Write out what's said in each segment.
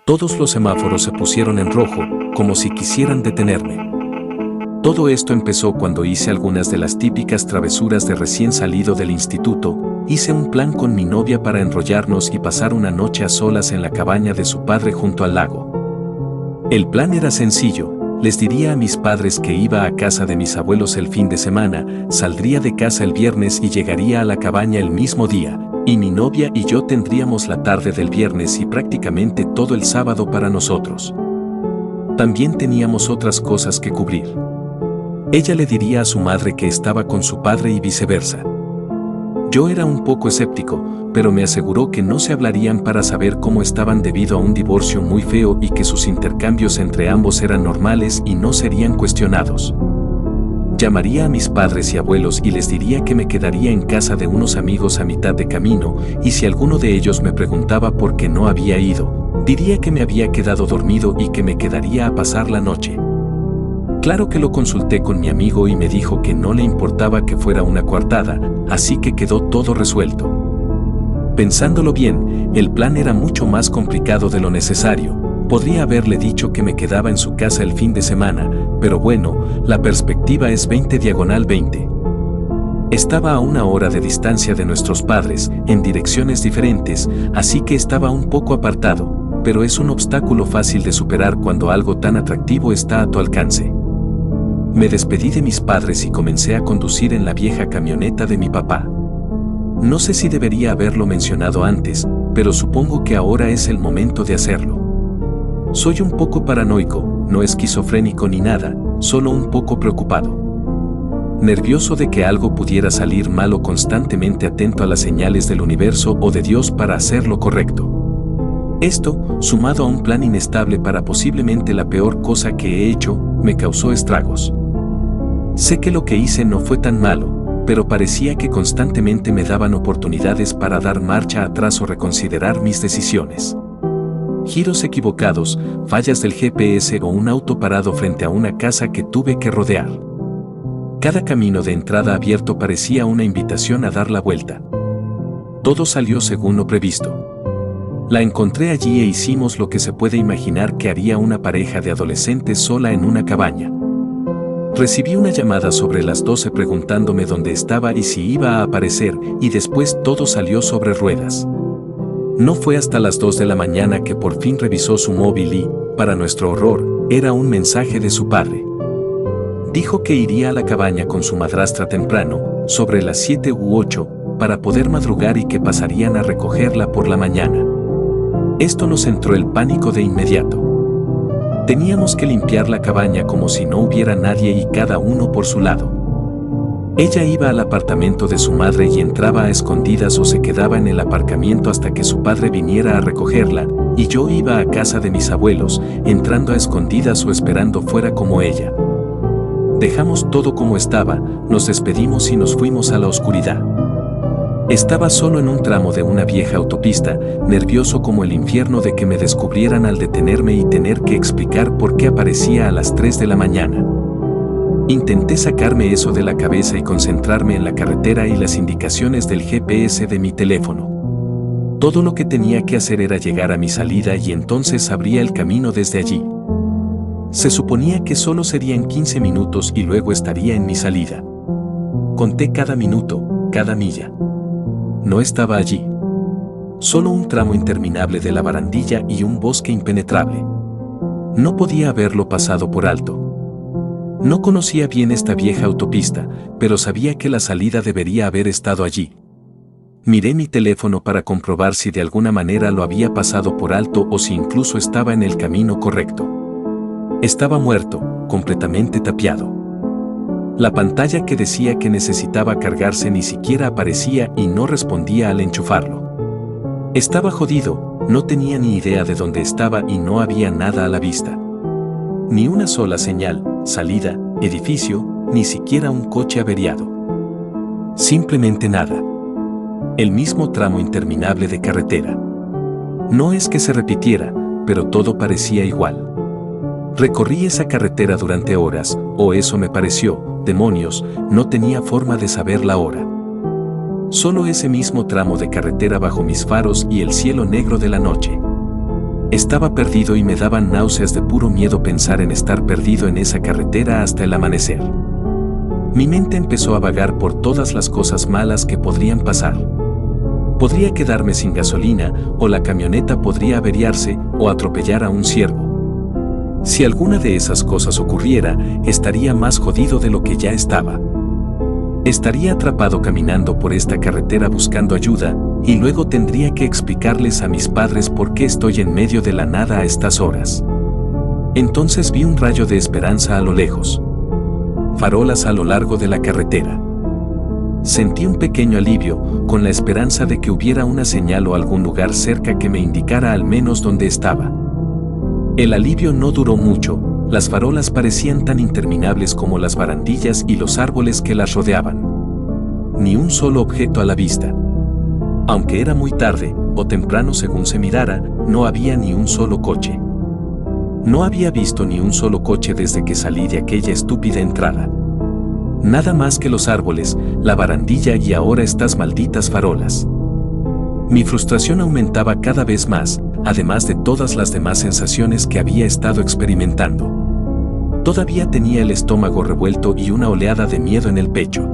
Todos los semáforos se pusieron en rojo, como si quisieran detenerme. Todo esto empezó cuando hice algunas de las típicas travesuras de recién salido del instituto. Hice un plan con mi novia para enrollarnos y pasar una noche a solas en la cabaña de su padre junto al lago. El plan era sencillo. Les diría a mis padres que iba a casa de mis abuelos el fin de semana, saldría de casa el viernes y llegaría a la cabaña el mismo día, y mi novia y yo tendríamos la tarde del viernes y prácticamente todo el sábado para nosotros. También teníamos otras cosas que cubrir. Ella le diría a su madre que estaba con su padre y viceversa. Yo era un poco escéptico, pero me aseguró que no se hablarían para saber cómo estaban debido a un divorcio muy feo y que sus intercambios entre ambos eran normales y no serían cuestionados. Llamaría a mis padres y abuelos y les diría que me quedaría en casa de unos amigos a mitad de camino, y si alguno de ellos me preguntaba por qué no había ido, diría que me había quedado dormido y que me quedaría a pasar la noche. Claro que lo consulté con mi amigo y me dijo que no le importaba que fuera una coartada, así que quedó todo resuelto. Pensándolo bien, el plan era mucho más complicado de lo necesario. Podría haberle dicho que me quedaba en su casa el fin de semana, pero bueno, la perspectiva es 20/20. Estaba a 1 hora de distancia de nuestros padres, en direcciones diferentes, así que estaba un poco apartado, pero es un obstáculo fácil de superar cuando algo tan atractivo está a tu alcance. Me despedí de mis padres y comencé a conducir en la vieja camioneta de mi papá. No sé si debería haberlo mencionado antes, pero supongo que ahora es el momento de hacerlo. Soy un poco paranoico, no esquizofrénico ni nada, solo un poco preocupado. Nervioso de que algo pudiera salir mal o constantemente atento a las señales del universo o de Dios para hacer lo correcto. Esto, sumado a un plan inestable para posiblemente la peor cosa que he hecho, me causó estragos. Sé que lo que hice no fue tan malo, pero parecía que constantemente me daban oportunidades para dar marcha atrás o reconsiderar mis decisiones. Giros equivocados, fallas del GPS o un auto parado frente a una casa que tuve que rodear. Cada camino de entrada abierto parecía una invitación a dar la vuelta. Todo salió según lo previsto. La encontré allí e hicimos lo que se puede imaginar que haría una pareja de adolescentes sola en una cabaña. Recibí una llamada sobre las 12 preguntándome dónde estaba y si iba a aparecer, y después todo salió sobre ruedas. No fue hasta las 2 de la mañana que por fin revisó su móvil y, para nuestro horror, era un mensaje de su padre. Dijo que iría a la cabaña con su madrastra temprano, sobre las 7 u 8, para poder madrugar y que pasarían a recogerla por la mañana. Esto nos entró el pánico de inmediato. Teníamos que limpiar la cabaña como si no hubiera nadie y cada uno por su lado. Ella iba al apartamento de su madre y entraba a escondidas o se quedaba en el aparcamiento hasta que su padre viniera a recogerla, y yo iba a casa de mis abuelos, entrando a escondidas o esperando fuera como ella. Dejamos todo como estaba, nos despedimos y nos fuimos a la oscuridad. Estaba solo en un tramo de una vieja autopista, nervioso como el infierno de que me descubrieran al detenerme y tener que explicar por qué aparecía a las 3 de la mañana. Intenté sacarme eso de la cabeza y concentrarme en la carretera y las indicaciones del GPS de mi teléfono. Todo lo que tenía que hacer era llegar a mi salida y entonces abría el camino desde allí. Se suponía que solo serían 15 minutos y luego estaría en mi salida. Conté cada minuto, cada milla. No estaba allí. Solo un tramo interminable de la barandilla y un bosque impenetrable. No podía haberlo pasado por alto. No conocía bien esta vieja autopista, pero sabía que la salida debería haber estado allí. Miré mi teléfono para comprobar si de alguna manera lo había pasado por alto o si incluso estaba en el camino correcto. Estaba muerto, completamente tapiado. La pantalla que decía que necesitaba cargarse ni siquiera aparecía y no respondía al enchufarlo. Estaba jodido, no tenía ni idea de dónde estaba y no había nada a la vista. Ni una sola señal, salida, edificio, ni siquiera un coche averiado. Simplemente nada. El mismo tramo interminable de carretera. No es que se repitiera, pero todo parecía igual. Recorrí esa carretera durante horas, o eso me pareció. Demonios, no tenía forma de saber la hora. Solo ese mismo tramo de carretera bajo mis faros y el cielo negro de la noche. Estaba perdido y me daban náuseas de puro miedo pensar en estar perdido en esa carretera hasta el amanecer. Mi mente empezó a vagar por todas las cosas malas que podrían pasar. Podría quedarme sin gasolina, o la camioneta podría averiarse, o atropellar a un ciervo. Si alguna de esas cosas ocurriera, estaría más jodido de lo que ya estaba. Estaría atrapado caminando por esta carretera buscando ayuda, y luego tendría que explicarles a mis padres por qué estoy en medio de la nada a estas horas. Entonces vi un rayo de esperanza a lo lejos. Farolas a lo largo de la carretera. Sentí un pequeño alivio, con la esperanza de que hubiera una señal o algún lugar cerca que me indicara al menos dónde estaba. El alivio no duró mucho. Las farolas parecían tan interminables como las barandillas y los árboles que las rodeaban. Ni un solo objeto a la vista. Aunque era muy tarde, o temprano según se mirara, no había ni un solo coche. No había visto ni un solo coche desde que salí de aquella estúpida entrada. Nada más que los árboles, la barandilla y ahora estas malditas farolas. Mi frustración aumentaba cada vez más, además de todas las demás sensaciones que había estado experimentando. Todavía tenía el estómago revuelto y una oleada de miedo en el pecho.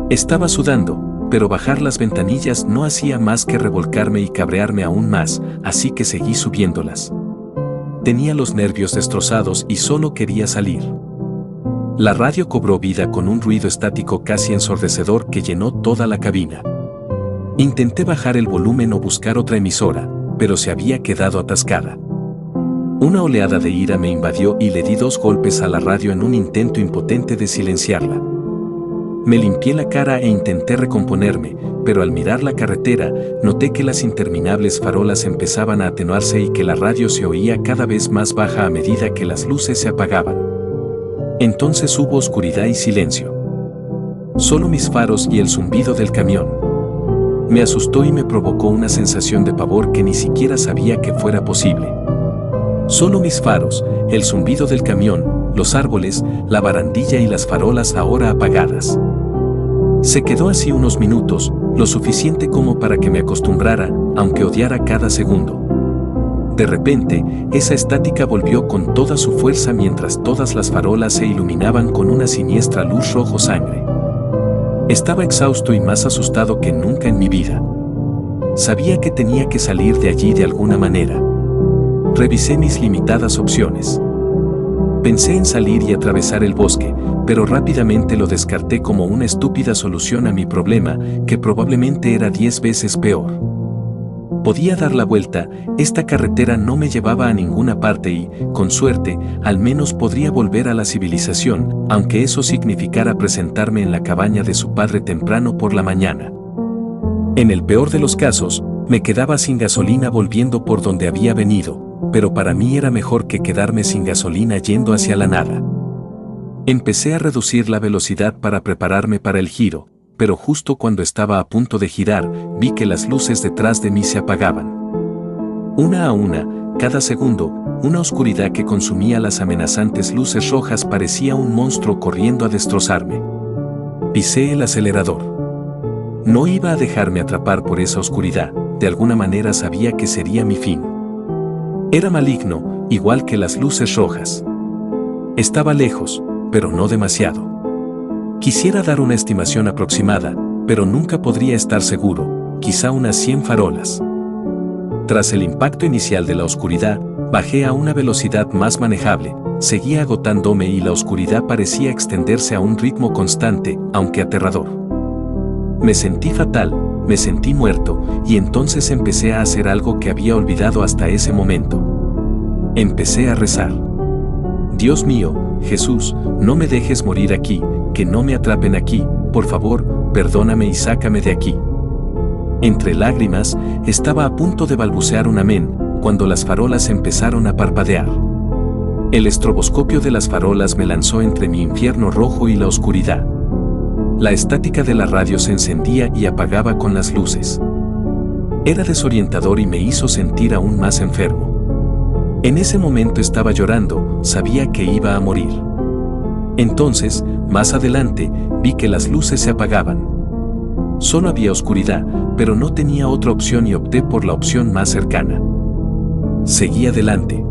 Estaba sudando, pero bajar las ventanillas no hacía más que revolcarme y cabrearme aún más, así que seguí subiéndolas. Tenía los nervios destrozados y solo quería salir. La radio cobró vida con un ruido estático casi ensordecedor que llenó toda la cabina. Intenté bajar el volumen o buscar otra emisora, pero se había quedado atascada. Una oleada de ira me invadió y le di 2 golpes a la radio en un intento impotente de silenciarla. Me limpié la cara e intenté recomponerme, pero al mirar la carretera, noté que las interminables farolas empezaban a atenuarse y que la radio se oía cada vez más baja a medida que las luces se apagaban. Entonces hubo oscuridad y silencio. Solo mis faros y el zumbido del camión. Me asustó y me provocó una sensación de pavor que ni siquiera sabía que fuera posible. Solo mis faros, el zumbido del camión, los árboles, la barandilla y las farolas ahora apagadas. Se quedó así unos minutos, lo suficiente como para que me acostumbrara, aunque odiara cada segundo. De repente, esa estática volvió con toda su fuerza mientras todas las farolas se iluminaban con una siniestra luz rojo sangre. Estaba exhausto y más asustado que nunca en mi vida. Sabía que tenía que salir de allí de alguna manera. Revisé mis limitadas opciones. Pensé en salir y atravesar el bosque, pero rápidamente lo descarté como una estúpida solución a mi problema, que probablemente era 10 veces peor. Podía dar la vuelta, esta carretera no me llevaba a ninguna parte y, con suerte, al menos podría volver a la civilización, aunque eso significara presentarme en la cabaña de su padre temprano por la mañana. En el peor de los casos, me quedaba sin gasolina volviendo por donde había venido, pero para mí era mejor que quedarme sin gasolina yendo hacia la nada. Empecé a reducir la velocidad para prepararme para el giro, pero justo cuando estaba a punto de girar, vi que las luces detrás de mí se apagaban. Una a una, cada segundo, una oscuridad que consumía las amenazantes luces rojas parecía un monstruo corriendo a destrozarme. Pisé el acelerador. No iba a dejarme atrapar por esa oscuridad, de alguna manera sabía que sería mi fin. Era maligno, igual que las luces rojas. Estaba lejos, pero no demasiado. Quisiera dar una estimación aproximada, pero nunca podría estar seguro, quizá unas 100 farolas. Tras el impacto inicial de la oscuridad, bajé a una velocidad más manejable, seguía agotándome y la oscuridad parecía extenderse a un ritmo constante, aunque aterrador. Me sentí fatal, me sentí muerto, y entonces empecé a hacer algo que había olvidado hasta ese momento. Empecé a rezar. Dios mío, Jesús, no me dejes morir aquí, que no me atrapen aquí, por favor, perdóname y sácame de aquí. Entre lágrimas, estaba a punto de balbucear un amén, cuando las farolas empezaron a parpadear. El estroboscopio de las farolas me lanzó entre mi infierno rojo y la oscuridad. La estática de la radio se encendía y apagaba con las luces. Era desorientador y me hizo sentir aún más enfermo. En ese momento estaba llorando, sabía que iba a morir. Entonces, más adelante, vi que las luces se apagaban. Solo había oscuridad, pero no tenía otra opción y opté por la opción más cercana. Seguí adelante.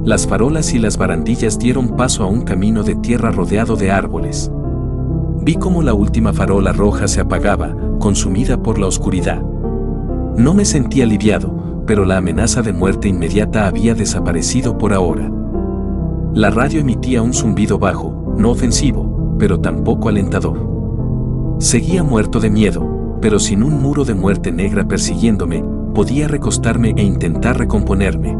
Las farolas y las barandillas dieron paso a un camino de tierra rodeado de árboles. Vi cómo la última farola roja se apagaba, consumida por la oscuridad. No me sentí aliviado, pero la amenaza de muerte inmediata había desaparecido por ahora. La radio emitía un zumbido bajo, no ofensivo, pero tampoco alentador. Seguía muerto de miedo, pero sin un muro de muerte negra persiguiéndome, podía recostarme e intentar recomponerme.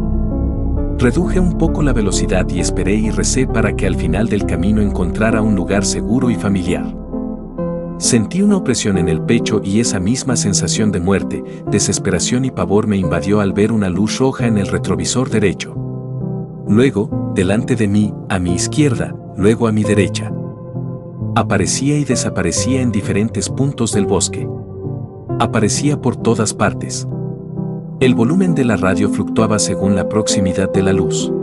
Reduje un poco la velocidad y esperé y recé para que al final del camino encontrara un lugar seguro y familiar. Sentí una opresión en el pecho y esa misma sensación de muerte, desesperación y pavor me invadió al ver una luz roja en el retrovisor derecho. Luego, delante de mí, a mi izquierda, luego a mi derecha. Aparecía y desaparecía en diferentes puntos del bosque. Aparecía por todas partes. El volumen de la radio fluctuaba según la proximidad de la luz.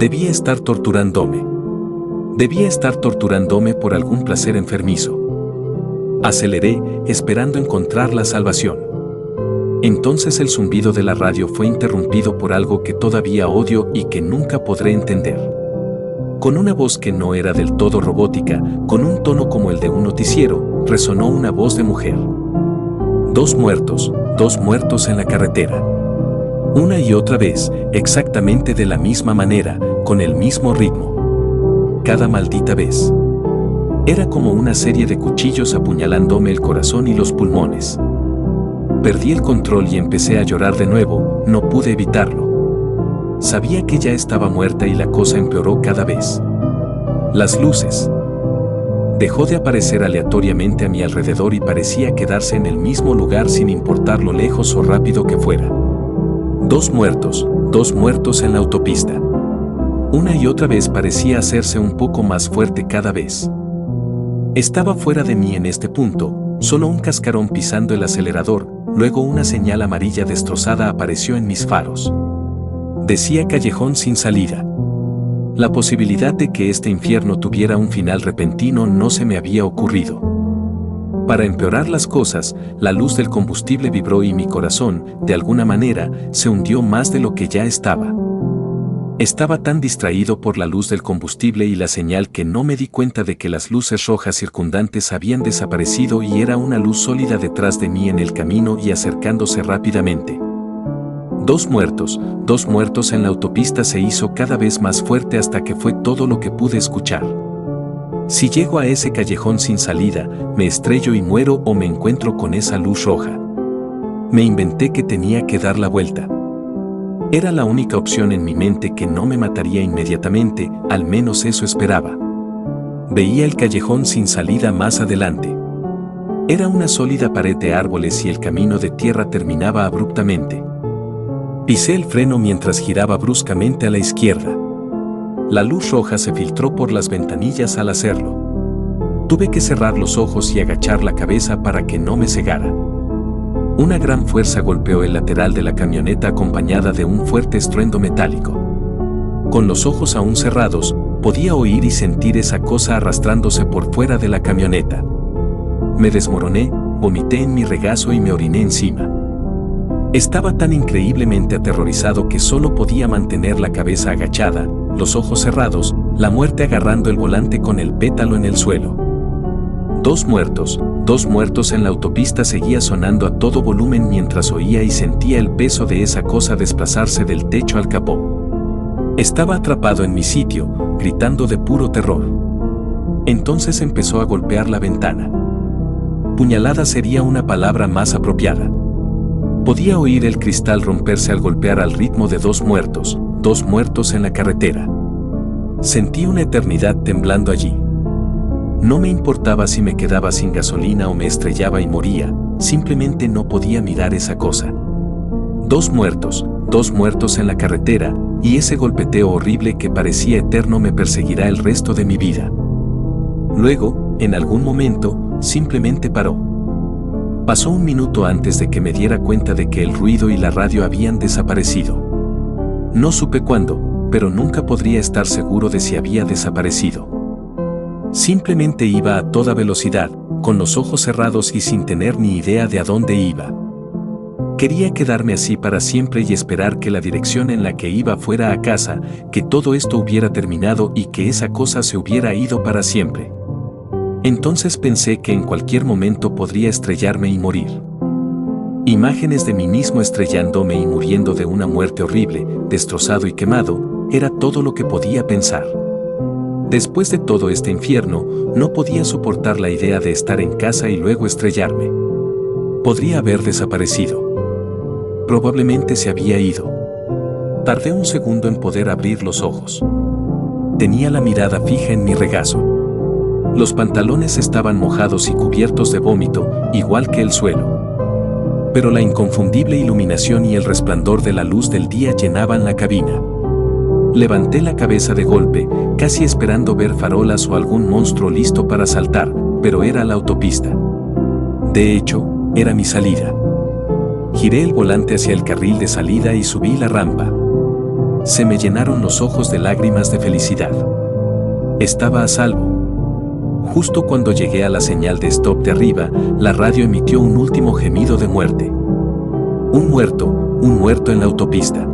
Debía estar torturándome. Debía estar torturándome por algún placer enfermizo. Aceleré, esperando encontrar la salvación. Entonces el zumbido de la radio fue interrumpido por algo que todavía odio y que nunca podré entender. Con una voz que no era del todo robótica, con un tono como el de un noticiero, resonó una voz de mujer. 2 muertos en la carretera. Una y otra vez, exactamente de la misma manera, con el mismo ritmo. Cada maldita vez. Era como una serie de cuchillos apuñalándome el corazón y los pulmones. Perdí el control y empecé a llorar de nuevo, no pude evitarlo. Sabía que ya estaba muerta y la cosa empeoró cada vez. Las luces. Dejó de aparecer aleatoriamente a mi alrededor y parecía quedarse en el mismo lugar sin importar lo lejos o rápido que fuera. 2 muertos en la autopista. Una y otra vez parecía hacerse un poco más fuerte cada vez. Estaba fuera de mí en este punto, solo un cascarón pisando el acelerador, luego una señal amarilla destrozada apareció en mis faros. Decía callejón sin salida. La posibilidad de que este infierno tuviera un final repentino no se me había ocurrido. Para empeorar las cosas, la luz del combustible vibró y mi corazón, de alguna manera, se hundió más de lo que ya estaba. Estaba tan distraído por la luz del combustible y la señal que no me di cuenta de que las luces rojas circundantes habían desaparecido y era una luz sólida detrás de mí en el camino y acercándose rápidamente. 2 muertos en la autopista se hizo cada vez más fuerte hasta que fue todo lo que pude escuchar. Si llego a ese callejón sin salida, me estrello y muero o me encuentro con esa luz roja. Me inventé que tenía que dar la vuelta. Era la única opción en mi mente que no me mataría inmediatamente, al menos eso esperaba. Veía el callejón sin salida más adelante. Era una sólida pared de árboles y el camino de tierra terminaba abruptamente. Pisé el freno mientras giraba bruscamente a la izquierda. La luz roja se filtró por las ventanillas al hacerlo. Tuve que cerrar los ojos y agachar la cabeza para que no me cegara. Una gran fuerza golpeó el lateral de la camioneta acompañada de un fuerte estruendo metálico. Con los ojos aún cerrados, podía oír y sentir esa cosa arrastrándose por fuera de la camioneta. Me desmoroné, vomité en mi regazo y me oriné encima. Estaba tan increíblemente aterrorizado que solo podía mantener la cabeza agachada, los ojos cerrados, la muerte agarrando el volante con el pétalo en el suelo. 2 muertos en la autopista seguía sonando a todo volumen mientras oía y sentía el peso de esa cosa desplazarse del techo al capó. Estaba atrapado en mi sitio, gritando de puro terror. Entonces empezó a golpear la ventana. Puñalada sería una palabra más apropiada. Podía oír el cristal romperse al golpear al ritmo de 2 muertos en la carretera. Sentí una eternidad temblando allí. No me importaba si me quedaba sin gasolina o me estrellaba y moría, simplemente no podía mirar esa cosa. 2 muertos en la carretera, y ese golpeteo horrible que parecía eterno me perseguirá el resto de mi vida. Luego, en algún momento, simplemente paró. Pasó un minuto antes de que me diera cuenta de que el ruido y la radio habían desaparecido. No supe cuándo, pero nunca podría estar seguro de si había desaparecido. Simplemente iba a toda velocidad, con los ojos cerrados y sin tener ni idea de a dónde iba. Quería quedarme así para siempre y esperar que la dirección en la que iba fuera a casa, que todo esto hubiera terminado y que esa cosa se hubiera ido para siempre. Entonces pensé que en cualquier momento podría estrellarme y morir. Imágenes de mí mismo estrellándome y muriendo de una muerte horrible, destrozado y quemado, era todo lo que podía pensar. Después de todo este infierno, no podía soportar la idea de estar en casa y luego estrellarme. Podría haber desaparecido. Probablemente se había ido. Tardé un segundo en poder abrir los ojos. Tenía la mirada fija en mi regazo. Los pantalones estaban mojados y cubiertos de vómito, igual que el suelo. Pero la inconfundible iluminación y el resplandor de la luz del día llenaban la cabina. Levanté la cabeza de golpe, casi esperando ver farolas o algún monstruo listo para saltar, pero era la autopista. De hecho, era mi salida. Giré el volante hacia el carril de salida y subí la rampa. Se me llenaron los ojos de lágrimas de felicidad. Estaba a salvo. Justo cuando llegué a la señal de stop de arriba, la radio emitió un último gemido de muerte. Un muerto en la autopista.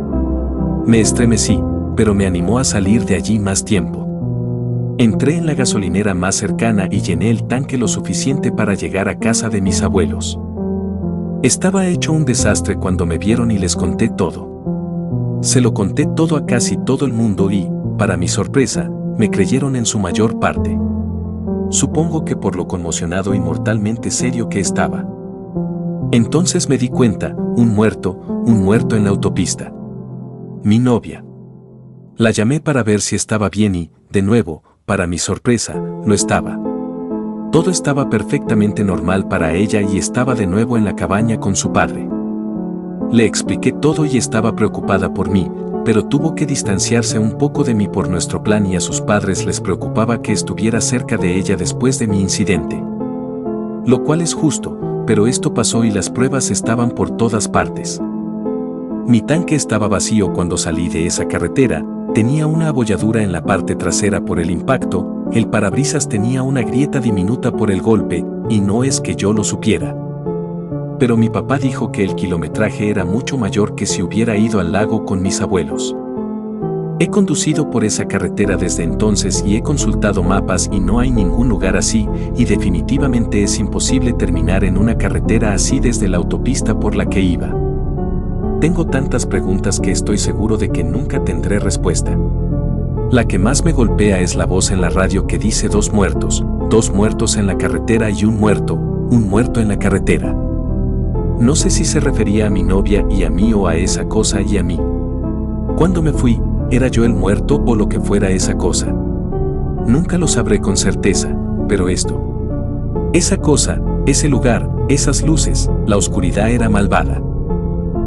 Me estremecí, pero me animó a salir de allí más tiempo. Entré en la gasolinera más cercana y llené el tanque lo suficiente para llegar a casa de mis abuelos. Estaba hecho un desastre cuando me vieron y les conté todo. Se lo conté todo a casi todo el mundo y, para mi sorpresa, me creyeron en su mayor parte. Supongo que por lo conmocionado y mortalmente serio que estaba. Entonces me di cuenta, un muerto en la autopista. Mi novia. La llamé para ver si estaba bien y, de nuevo, para mi sorpresa, lo estaba. Todo estaba perfectamente normal para ella y estaba de nuevo en la cabaña con su padre. Le expliqué todo y estaba preocupada por mí, pero tuvo que distanciarse un poco de mí por nuestro plan y a sus padres les preocupaba que estuviera cerca de ella después de mi incidente. Lo cual es justo, pero esto pasó y las pruebas estaban por todas partes. Mi tanque estaba vacío cuando salí de esa carretera, tenía una abolladura en la parte trasera por el impacto, el parabrisas tenía una grieta diminuta por el golpe, y no es que yo lo supiera. Pero mi papá dijo que el kilometraje era mucho mayor que si hubiera ido al lago con mis abuelos. He conducido por esa carretera desde entonces y he consultado mapas y no hay ningún lugar así, y definitivamente es imposible terminar en una carretera así desde la autopista por la que iba. Tengo tantas preguntas que estoy seguro de que nunca tendré respuesta. La que más me golpea es la voz en la radio que dice dos muertos en la carretera y un muerto en la carretera. No sé si se refería a mi novia y a mí o a esa cosa y a mí. Cuando me fui, ¿era yo el muerto o lo que fuera esa cosa? Nunca lo sabré con certeza, pero esto. Esa cosa, ese lugar, esas luces, la oscuridad era malvada.